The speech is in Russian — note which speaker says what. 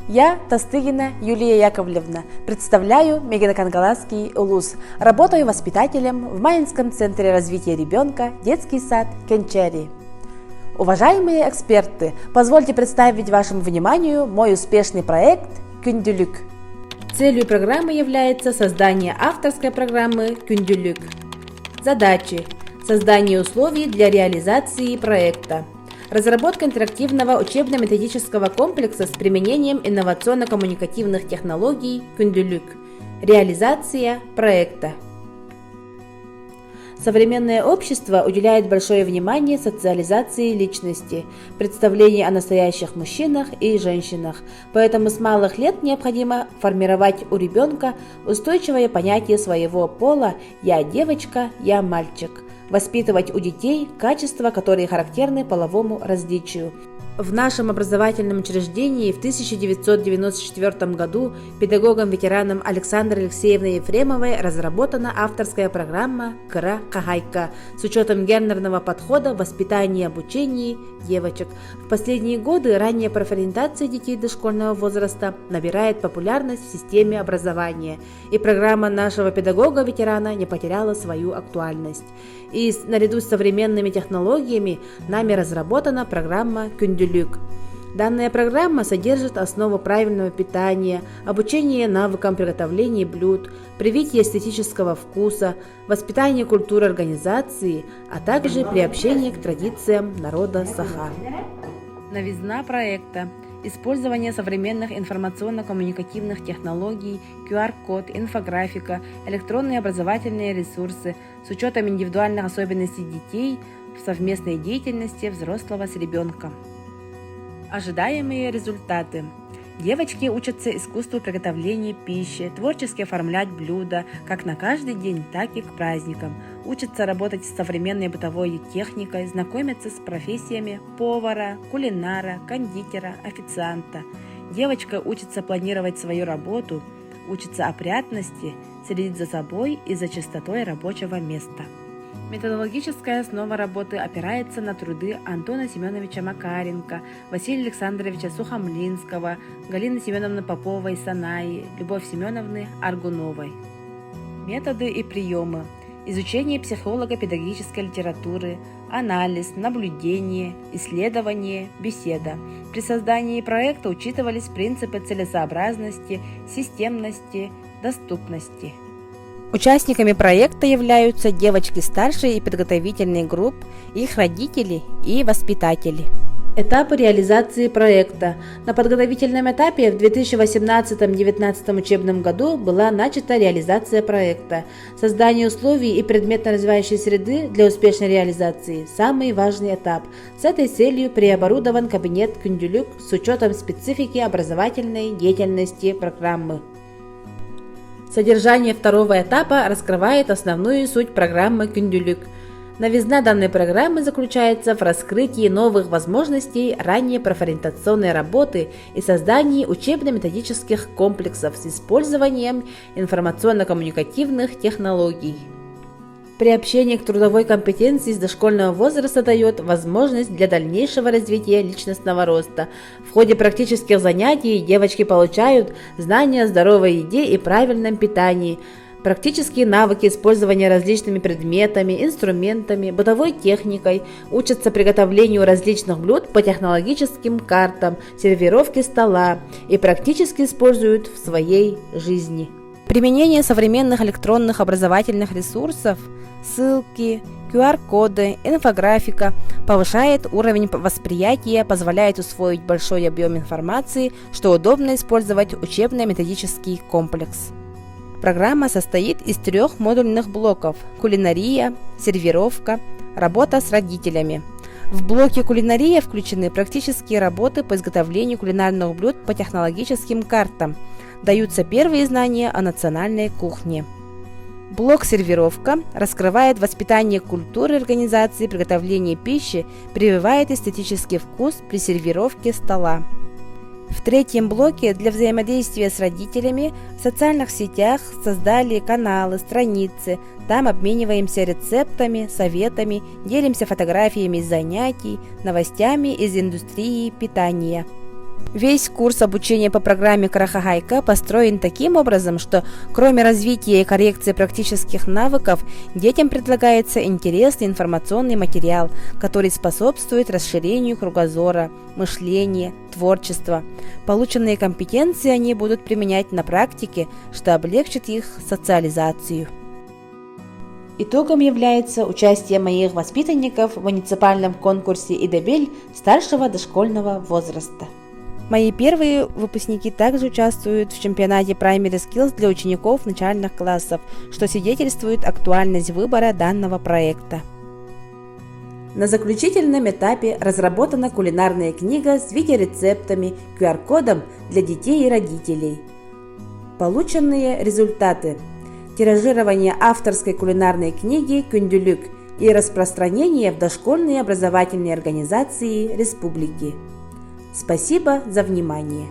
Speaker 1: Я, Тастыгина Юлия Яковлевна, представляю Мегинокангаласский улус. Работаю воспитателем в Маинском центре развития ребенка детский сад Кенчери. Уважаемые эксперты, позвольте представить вашему вниманию мой успешный проект «Күндүлүк». Целью программы является создание авторской программы «Күндүлүк». Задачи: создание условий для реализации проекта. Разработка интерактивного учебно-методического комплекса с применением инновационно-коммуникативных технологий «Күндүлүк». Реализация проекта. Современное общество уделяет большое внимание социализации личности, представлению о настоящих мужчинах и женщинах, поэтому с малых лет необходимо формировать у ребенка устойчивое понятие своего пола «я девочка», «я мальчик», воспитывать у детей качества, которые характерны половому различию. В нашем образовательном учреждении в 1994 году педагогом-ветераном Александрой Алексеевной Ефремовой разработана авторская программа «Кыра Кахайка» с учетом гендерного подхода в воспитании и обучении девочек. В последние годы ранняя профориентация детей дошкольного возраста набирает популярность в системе образования, и программа нашего педагога-ветерана не потеряла свою актуальность. И наряду с современными технологиями нами разработана программа «Күндүлүк». Данная программа содержит основу правильного питания, обучение навыкам приготовления блюд, привитие эстетического вкуса, воспитание культуры организации, а также приобщение к традициям народа Саха. Новизна проекта: использование современных информационно-коммуникативных технологий, QR-код, инфографика, электронные образовательные ресурсы с учетом индивидуальных особенностей детей в совместной деятельности взрослого с ребенком. Ожидаемые результаты. Девочки учатся искусству приготовления пищи, творчески оформлять блюда как на каждый день, так и к праздникам. Учатся работать с современной бытовой техникой, знакомятся с профессиями повара, кулинара, кондитера, официанта. Девочка учится планировать свою работу, учится опрятности, следить за собой и за чистотой рабочего места. Методологическая основа работы опирается на труды Антона Семеновича Макаренко, Василия Александровича Сухомлинского, Галины Семеновны Поповой-Санаи, Любовь Семеновны Аргуновой. Методы и приемы: изучение психолого-педагогической литературы, анализ, наблюдение, исследование, беседа. При создании проекта учитывались принципы целесообразности, системности, доступности. Участниками проекта являются девочки старшей и подготовительной групп, их родители и воспитатели. Этапы реализации проекта. На подготовительном этапе в 2018-2019 учебном году была начата реализация проекта. Создание условий и предметно-развивающей среды для успешной реализации – самый важный этап. С этой целью преоборудован кабинет «Күндүлүк» с учетом специфики образовательной деятельности программы. Содержание второго этапа раскрывает основную суть программы «Күндүлүк». Новизна данной программы заключается в раскрытии новых возможностей ранней профориентационной работы и создании учебно-методических комплексов с использованием информационно-коммуникативных технологий. Приобщение к трудовой компетенции с дошкольного возраста дает возможность для дальнейшего развития личностного роста. В ходе практических занятий девочки получают знания о здоровой еде и правильном питании, практические навыки использования различными предметами, инструментами, бытовой техникой, учатся приготовлению различных блюд по технологическим картам, сервировке стола и практически используют в своей жизни. Применение современных электронных образовательных ресурсов, ссылки, QR-коды, инфографика повышает уровень восприятия, позволяет усвоить большой объем информации, что удобно использовать учебно-методический комплекс. Программа состоит из 3 модульных блоков: кулинария, сервировка, работа с родителями. В блоке кулинария включены практические работы по изготовлению кулинарных блюд по технологическим картам. Даются первые знания о национальной кухне. Блок «Сервировка» раскрывает воспитание культуры организации приготовления пищи, прививает эстетический вкус при сервировке стола. В третьем блоке для взаимодействия с родителями в социальных сетях создали каналы, страницы. Там обмениваемся рецептами, советами, делимся фотографиями из занятий, новостями из индустрии питания. Весь курс обучения по программе Карахагайка построен таким образом, что кроме развития и коррекции практических навыков, детям предлагается интересный информационный материал, который способствует расширению кругозора, мышления, творчества. Полученные компетенции они будут применять на практике, что облегчит их социализацию. Итогом является участие моих воспитанников в муниципальном конкурсе «Идебель» старшего дошкольного возраста. Мои первые выпускники также участвуют в чемпионате Primary Skills для учеников начальных классов, что свидетельствует актуальность выбора данного проекта. На заключительном этапе разработана кулинарная книга с видеорецептами, QR-кодом для детей и родителей. Полученные результаты: тиражирование авторской кулинарной книги «Күндүлүк» и распространение в дошкольные образовательные организации республики. Спасибо за внимание.